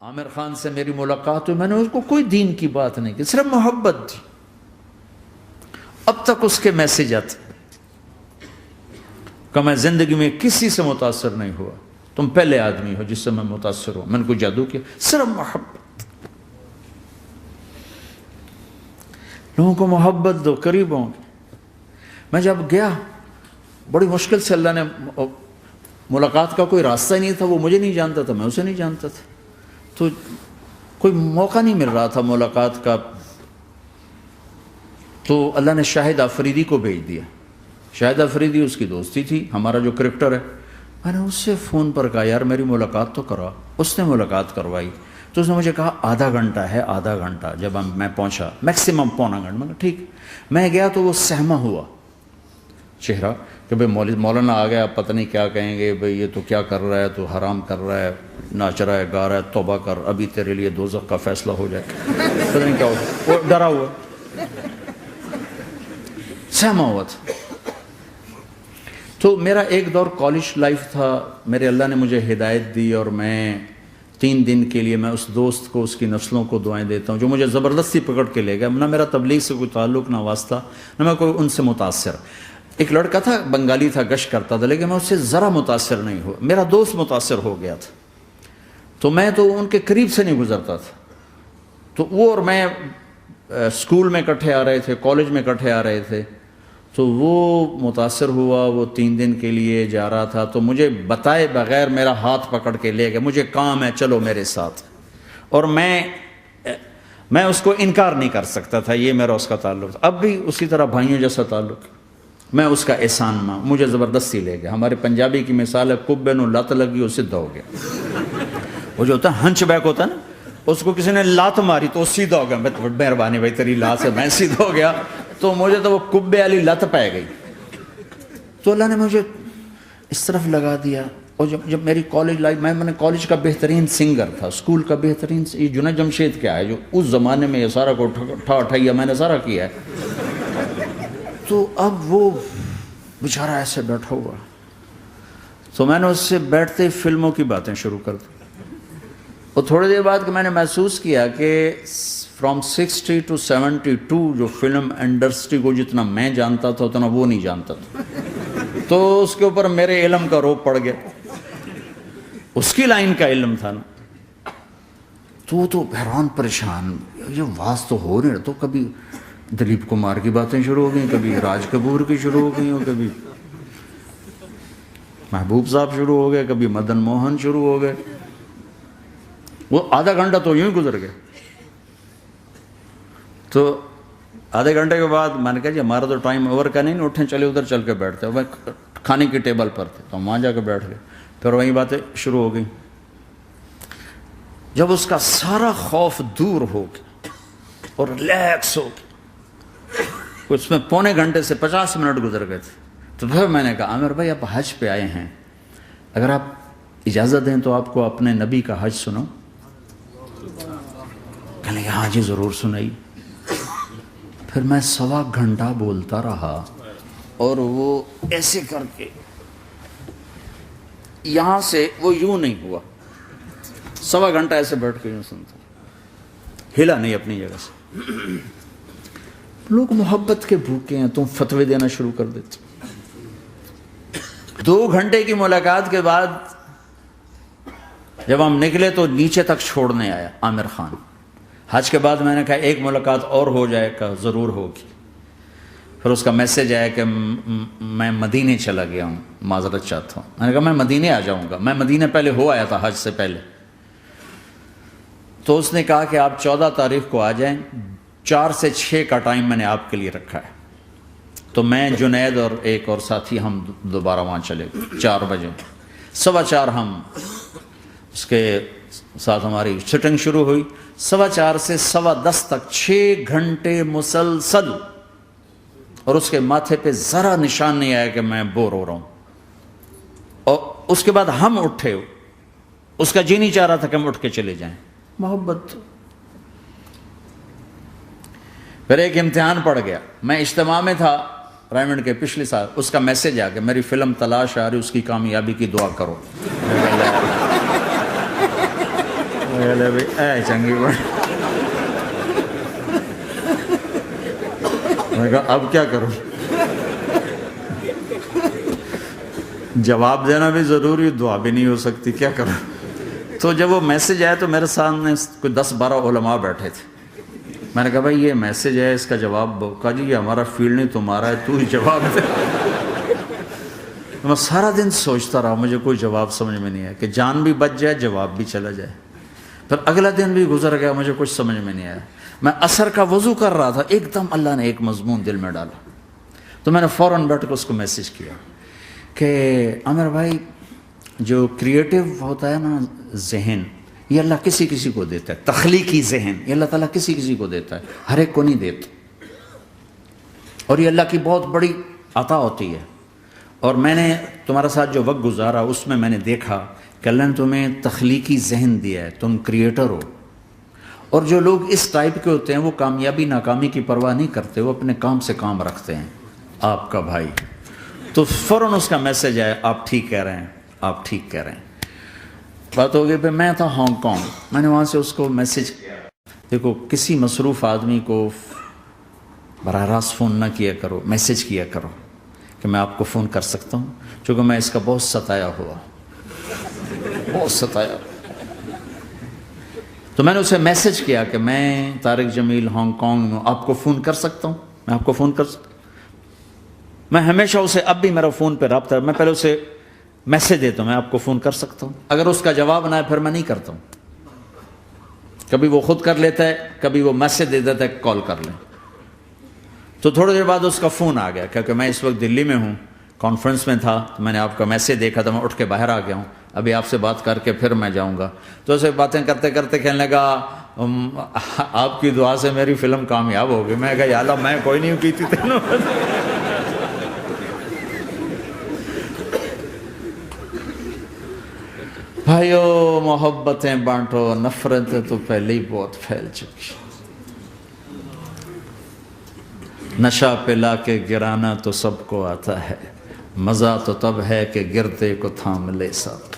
عامر خان سے میری ملاقات ہوئی، میں نے اس کو کوئی دین کی بات نہیں کی، صرف محبت تھی۔ اب تک اس کے میسج آتے کہ میں زندگی میں کسی سے متاثر نہیں ہوا، تم پہلے آدمی ہو جس سے میں متاثر ہوں، میں نے کوئی جادو کیا، صرف محبت۔ لوگوں کو محبت دو، قریب ہوں گے۔ میں جب گیا بڑی مشکل سے اللہ نے، ملاقات کا کوئی راستہ ہی نہیں تھا، وہ مجھے نہیں جانتا تھا، میں اسے نہیں جانتا تھا، تو کوئی موقع نہیں مل رہا تھا ملاقات کا۔ تو اللہ نے شاہد آفریدی کو بھیج دیا۔ شاہد آفریدی اس کی دوستی تھی، ہمارا جو کرکٹر ہے۔ میں نے اس سے فون پر کہا یار میری ملاقات تو کرا۔ اس نے ملاقات کروائی تو اس نے مجھے کہا آدھا گھنٹہ ہے، آدھا گھنٹہ۔ جب میں پہنچا میکسیمم پونا گھنٹہ، میں کہا ٹھیک۔ میں گیا تو وہ سہما ہوا چہرہ کہ بھئی مولانا آ گیا، پتہ نہیں کیا کہیں گے، بھئی یہ تو کیا کر رہا ہے، تو حرام کر رہا ہے، ناچ رہا ہے، گا رہا ہے، توبہ کر، ابھی تیرے لیے دوزخ کا فیصلہ ہو جائے، پتہ نہیں کیا ہو۔ وہ ڈرا ہوا سہما ہوا تھا۔ تو میرا ایک دور کالج لائف تھا، میرے اللہ نے مجھے ہدایت دی، اور میں 3 دن کے لیے میں اس دوست کو، اس کی نسلوں کو دعائیں دیتا ہوں جو مجھے زبردستی پکڑ کے لے گیا۔ نہ میرا تبلیغ سے کوئی تعلق، نہ واسطہ، نہ میں کوئی ان سے متاثر۔ ایک لڑکا تھا، بنگالی تھا، گشت کرتا تھا، لیکن میں اس سے ذرا متاثر نہیں ہوا۔ میرا دوست متاثر ہو گیا تھا، تو میں تو ان کے قریب سے نہیں گزرتا تھا۔ تو وہ اور میں اسکول میں اکٹھے آ رہے تھے، کالج میں اکٹھے آ رہے تھے۔ تو وہ متاثر ہوا، وہ 3 دن کے لیے جا رہا تھا، تو مجھے بتائے بغیر میرا ہاتھ پکڑ کے لے گیا، مجھے کام ہے چلو میرے ساتھ۔ اور میں اس کو انکار نہیں کر سکتا تھا، یہ میرا اس کا تعلق تھا۔ اب بھی اسی طرح بھائیوں جیسا تعلق، میں اس کا احسان ماں، مجھے زبردستی لے گیا۔ ہمارے پنجابی کی مثال ہے، کبے نو لت لگی وہ سیدھا ہو گیا۔ وہ جو ہوتا ہے ہنچ بیک ہوتا ہے نا، اس کو کسی نے لات ماری تو وہ سیدھا ہو گیا۔ مہربانی بھائی تیری لات سے میں سیدھا ہو گیا، تو مجھے تو وہ کبے والی لت پہ گئی۔ تو اللہ نے مجھے اس طرف لگا دیا۔ اور جب میری کالج لائف، میں نے کالج کا بہترین سنگر تھا، اسکول کا بہترین، یہ جنید جمشید کیا ہے جو اس زمانے میں یہ سارا کو اٹھایا میں نے سارا کیا ہے۔ تو اب وہ بیچارہ ایسے بیٹھا ہوا، تو میں نے اس سے بیٹھتے ہی فلموں کی باتیں شروع کر دی۔ اور تھوڑی دیر بعد کہ میں نے محسوس کیا کہ فرام 60 to 72 جو فلم انڈسٹری کو جتنا میں جانتا تھا اتنا وہ نہیں جانتا تھا۔ تو اس کے اوپر میرے علم کا روپ پڑ گیا، اس کی لائن کا علم تھا نا۔ تو حیران پریشان، یہ واز تو ہو رہے، تو کبھی دلیپ کمار کی باتیں شروع ہو گئیں، کبھی راج کپور کی شروع ہو گئیں، اور کبھی محبوب صاحب شروع ہو گئے، کبھی مدن موہن شروع ہو گئے۔ وہ آدھا گھنٹہ تو یوں ہی گزر گیا۔ تو آدھے گھنٹے کے بعد میں نے کہا جی ہمارا تو ٹائم اوور کا نہیں، اٹھیں چلے ادھر چل کے بیٹھتے ہیں۔ وہ کھانے کی ٹیبل پر تھے تو ہم وہاں جا کے بیٹھ گئے، پھر وہیں باتیں شروع ہو گئیں۔ جب اس کا سارا خوف دور ہو گیا اور ریلیکس ہو گیا، اس میں پونے گھنٹے سے 50 منٹ گزر گئے تھے، تو پھر میں نے کہا عامر بھائی آپ حج پہ آئے ہیں، اگر آپ اجازت دیں تو آپ کو اپنے نبی کا حج سنو۔ کہنے لگے ہاں جی ضرور سنائی۔ پھر میں 1.25 گھنٹہ بولتا رہا، اور وہ ایسے کر کے یہاں سے وہ یوں نہیں ہوا، 1.25 گھنٹہ ایسے بیٹھ کے یوں سنتا، ہلا نہیں اپنی جگہ سے۔ لوگ محبت کے بھوکے ہیں، تم فتوے دینا شروع کر دیتے۔ 2 گھنٹے کی ملاقات کے بعد جب ہم نکلے تو نیچے تک چھوڑنے آیا عامر خان۔ حج کے بعد میں نے کہا ایک ملاقات اور ہو جائے گا، ضرور ہوگی۔ پھر اس کا میسج آیا کہ میں مدینے چلا گیا ہوں، معذرت چاہتا ہوں۔ میں نے کہا میں مدینے آ جاؤں گا، میں مدینے پہلے ہو آیا تھا حج سے پہلے۔ تو اس نے کہا کہ آپ 14 تاریخ کو آ جائیں، 4 سے 6 کا ٹائم میں نے آپ کے لیے رکھا ہے۔ تو میں جنید اور ایک اور ساتھی ہم دوبارہ وہاں چلے گئے 4 بجے، 4:15 ہم اس کے ساتھ ہماری شوٹنگ شروع ہوئی۔ 4:15 سے 10:15 تک 6 گھنٹے مسلسل، اور اس کے ماتھے پہ ذرا نشان نہیں آیا کہ میں بور ہو رہا ہوں۔ اور اس کے بعد ہم اٹھے، اس کا جی نہیں چاہ رہا تھا کہ ہم اٹھ کے چلے جائیں، محبت۔ پھر ایک امتحان پڑ گیا، میں اجتماع میں تھا رائمنڈ کے پچھلے سال، اس کا میسج آ گیا میری فلم تلاش آ رہی، اس کی کامیابی کی دعا کرو۔ اے چنگی بڑی. میں نے کہا اب کیا کروں؟ جواب دینا بھی ضروری، دعا بھی نہیں ہو سکتی، کیا کروں؟ تو جب وہ میسج آیا تو میرے سامنے کوئی 10-12 علماء بیٹھے تھے. میں نے کہا بھائی یہ میسج ہے، اس کا جواب. کہا جی یہ ہمارا فیلڈ نہیں تمہارا ہے، تو ہی جواب دے. میں سارا دن سوچتا رہا، مجھے کوئی جواب سمجھ میں نہیں آیا کہ جان بھی بچ جائے، جواب بھی چلا جائے. پھر اگلا دن بھی گزر گیا، مجھے کچھ سمجھ میں نہیں آیا. میں عصر کا وضو کر رہا تھا، ایک دم اللہ نے ایک مضمون دل میں ڈالا. تو میں نے فوراً بیٹھ کے اس کو میسج کیا کہ عامر بھائی، جو کریٹو ہوتا ہے نا ذہن، یہ اللہ کسی کسی کو دیتا ہے. تخلیقی ذہن یہ اللہ تعالیٰ کسی کسی کو دیتا ہے، ہر ایک کو نہیں دیتا. اور یہ اللہ کی بہت بڑی عطا ہوتی ہے. اور میں نے تمہارے ساتھ جو وقت گزارا اس میں میں نے دیکھا کہ اللہ نے تمہیں تخلیقی ذہن دیا ہے، تم کریٹر ہو. اور جو لوگ اس ٹائپ کے ہوتے ہیں وہ کامیابی ناکامی کی پرواہ نہیں کرتے، وہ اپنے کام سے کام رکھتے ہیں. آپ کا بھائی تو فوراً اس کا میسج آیا، آپ ٹھیک کہہ رہے ہیں، آپ ٹھیک کہہ رہے ہیں. بات ہو گئی. پہ میں تھا ہانگ کانگ، میں نے وہاں سے اس کو میسج کیا. دیکھو کسی مصروف آدمی کو براہ راست فون نہ کیا کرو، میسج کیا کرو کہ میں آپ کو فون کر سکتا ہوں، چونکہ میں اس کا بہت ستایا ہوا، بہت ستایا. تو میں نے اسے میسج کیا کہ میں طارق جمیل ہانگ کانگ میں آپ کو فون کر سکتا ہوں، میں آپ کو فون کر سکتا ہوں. میں ہمیشہ اسے، اب بھی میرا فون پہ رابطہ ہے، میں پہلے اسے میسج دیتا ہوں میں آپ کو فون کر سکتا ہوں. اگر اس کا جواب نہ ہے پھر میں نہیں کرتا ہوں. کبھی وہ خود کر لیتا ہے، کبھی وہ میسج دے دیتا ہے کال کر لیں. تو تھوڑی دیر بعد اس کا فون آ گیا، کیونکہ میں اس وقت دلی میں ہوں، کانفرنس میں تھا. تو میں نے آپ کا میسج دیکھا تو میں اٹھ کے باہر آ گیا ہوں، ابھی آپ سے بات کر کے پھر میں جاؤں گا. تو اسے باتیں کرتے کرتے کہنے لگا آپ کی دعا سے میری فلم کامیاب ہو گئی. میں کہا یا اللہ میں کوئی نہیں کی تھی تینوں. بھائیو محبتیں بانٹو، نفرتیں تو پہلے ہی بہت پھیل چکی. نشہ پلا کے گرانا تو سب کو آتا ہے، مزہ تو تب ہے کہ گرتے کو تھام لے ساتھ.